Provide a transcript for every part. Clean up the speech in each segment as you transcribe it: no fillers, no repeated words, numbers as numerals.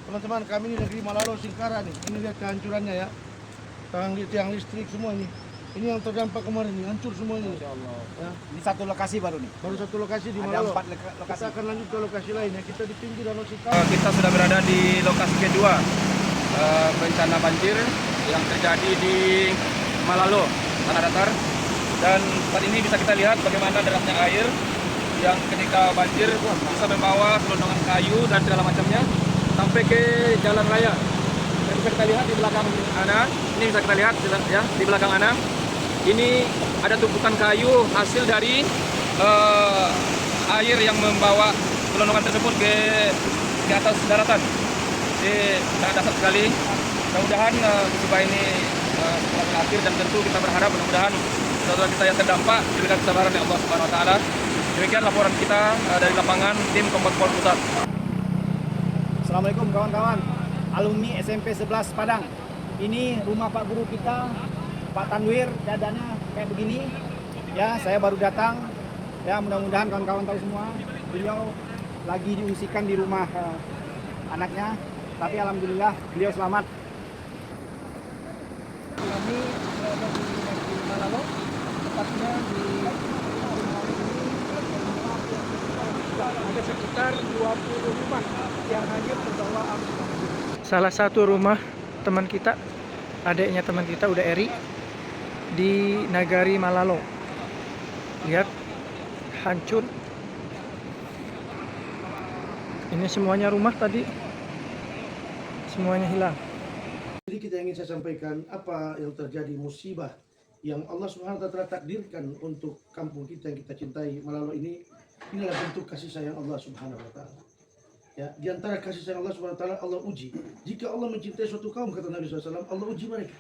Teman-teman, kami di negeri Malalo, Singkara nih. Ini lihat kehancurannya ya. Tiang listrik semua ini. Ini yang terdampak kemarin nih, hancur semua ini. Masya Allah. Ya. Ini satu lokasi baru nih. Baru satu lokasi di Ada Malalo. 4 lokasi. Kita akan lanjut ke lokasi lain ya. Kita di pinggir Danau Singkara. Kita sudah berada di lokasi kedua bencana banjir yang terjadi di Malalo, tanah datar. Dan saat ini bisa kita lihat bagaimana derasnya air yang ketika banjir bisa membawa gelondongan kayu dan segala macamnya sampai ke jalan raya. Dan bisa kita lihat di belakang Ana, ini bisa kita lihat ya di belakang Ana. Ini ada tumpukan kayu hasil dari air yang membawa gelondongan tersebut ke atas daratan. Jadi sangat dahsyat sekali. Mudah-mudahan musibah ini segera berakhir dan tentu kita berharap mudah-mudahan saudara kita yang terdampak diberikan kesabaran oleh Allah Subhanahu wa taala. Demikian laporan kita dari lapangan tim Kompas Pol Pusat. Assalamualaikum kawan-kawan. Alumni SMP 11 Padang. Ini rumah Pak Guru kita, Pak Tanwir, keadaannya kayak begini. Ya, saya baru datang. Ya, mudah-mudahan kawan-kawan tahu semua, beliau lagi diungsikan di rumah anaknya. Tapi alhamdulillah beliau selamat. Kami berada di negeri Malalo, tepatnya di ada sekitar 20 rumah yang hanyut terbawa arus banjir. Salah satu rumah teman kita, adiknya teman kita udah Eri di Nagari Malalo. Lihat, hancur. Ini semuanya rumah tadi, semuanya hilang. Jadi kita ingin saya sampaikan apa yang terjadi musibah yang Allah Subhanahu wa taala takdirkan untuk kampung kita yang kita cintai Malalo ini. Inilah bentuk kasih sayang Allah Subhanahu wa taala. Ya, di antara kasih sayang Allah Subhanahu wa taala, Allah uji. Jika Allah mencintai suatu kaum, kata Nabi SAW, Allah uji mereka.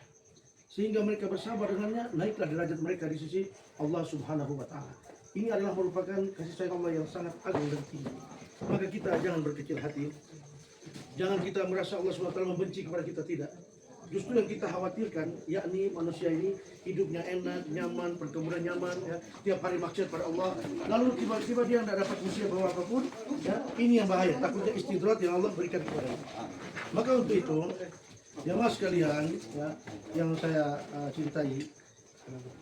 Sehingga mereka bersabar dengannya, naiklah derajat mereka di sisi Allah Subhanahu wa taala. Ini adalah merupakan kasih sayang Allah yang sangat agung dan tinggi. Maka kita jangan berkecil hati. Jangan kita merasa Allah Subhanahu wa taala membenci kepada kita, tidak. Justru yang kita khawatirkan, yakni manusia ini hidupnya enak, nyaman, perkebunan nyaman, ya, tiap hari maksiat pada Allah. Lalu tiba-tiba dia tidak dapat musibah apapun, ya, ini yang bahaya. Takutnya istidrat yang Allah berikan kepada kita. Maka untuk itu, jamaah sekalian, ya, yang saya cintai,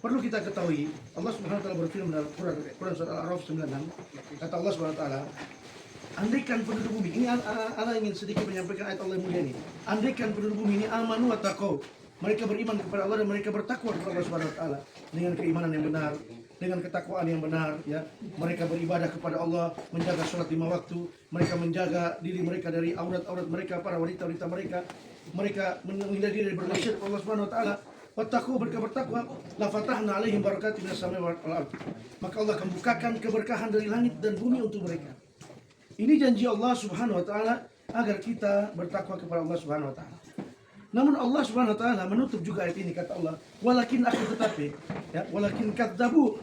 perlu kita ketahui, Allah Subhanahu wa taala berfirman dalam Quran surah Al-A'raf 96, kata Allah Subhanahu wa taala, andaikan penduduk bumi, ini ana ingin sedikit menyampaikan ayat Allah yang mulia ini. Andaikan penduduk bumi ini amanu wa taqau, mereka beriman kepada Allah dan mereka bertakwa kepada Allah Subhanahu wa taala dengan keimanan yang benar, dengan ketakwaan yang benar, ya. Mereka beribadah kepada Allah, menjaga sholat 5 waktu, mereka menjaga diri mereka dari aurat-aurat mereka, para wanita-wanita mereka menghindari diri dari bermaksiat kepada Allah Subhanahu wa taala. Wattaqu, mereka bertakwa, la fatahna alaihim barakatin minas samai wal ardh. Maka Allah akan bukakan keberkahan dari langit dan bumi untuk mereka. Ini janji Allah Subhanahu wa taala agar kita bertakwa kepada Allah Subhanahu wa taala. Namun Allah Subhanahu wa taala menutup juga ayat ini, kata Allah, walakin kadzabu.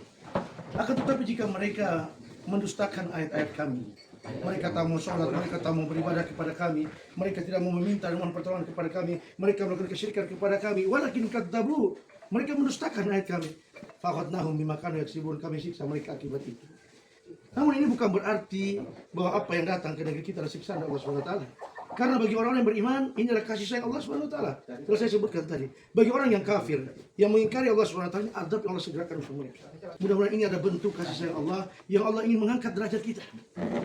Akan tetapi jika mereka mendustakan ayat-ayat kami, mereka tak mau sholat, mereka tak mau beribadah kepada kami, mereka tidak mau meminta dan mohon pertolongan kepada kami, mereka melakukan kesyirikan kepada kami, walakin kadzabu, mereka mendustakan ayat kami, faqadnahum bima kanu yaksibun, kami siksa mereka akibat itu. Namun ini bukan berarti bahwa apa yang datang ke negeri kita adalah siksaan Allah Subhanahu wa taala. Karena bagi orang-orang yang beriman, ini adalah kasih sayang Allah Subhanahu wa taala. Telah saya sebutkan tadi. Bagi orang yang kafir, yang mengingkari Allah Subhanahu wa taala, azab yang Allah segerakan untuk mereka. Mudah-mudahan ini ada bentuk kasih sayang Allah yang Allah ingin mengangkat derajat kita.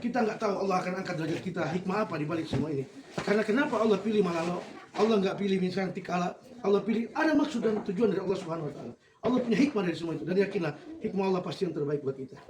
Kita nggak tahu Allah akan angkat derajat kita, hikmah apa di balik semua ini. Karena kenapa Allah pilih Malalo? Allah nggak pilih misalnya Tikala. Allah pilih, ada maksud dan tujuan dari Allah Subhanahu wa taala. Allah punya hikmah dari semua itu, dan yakinlah hikmah Allah pasti yang terbaik buat kita.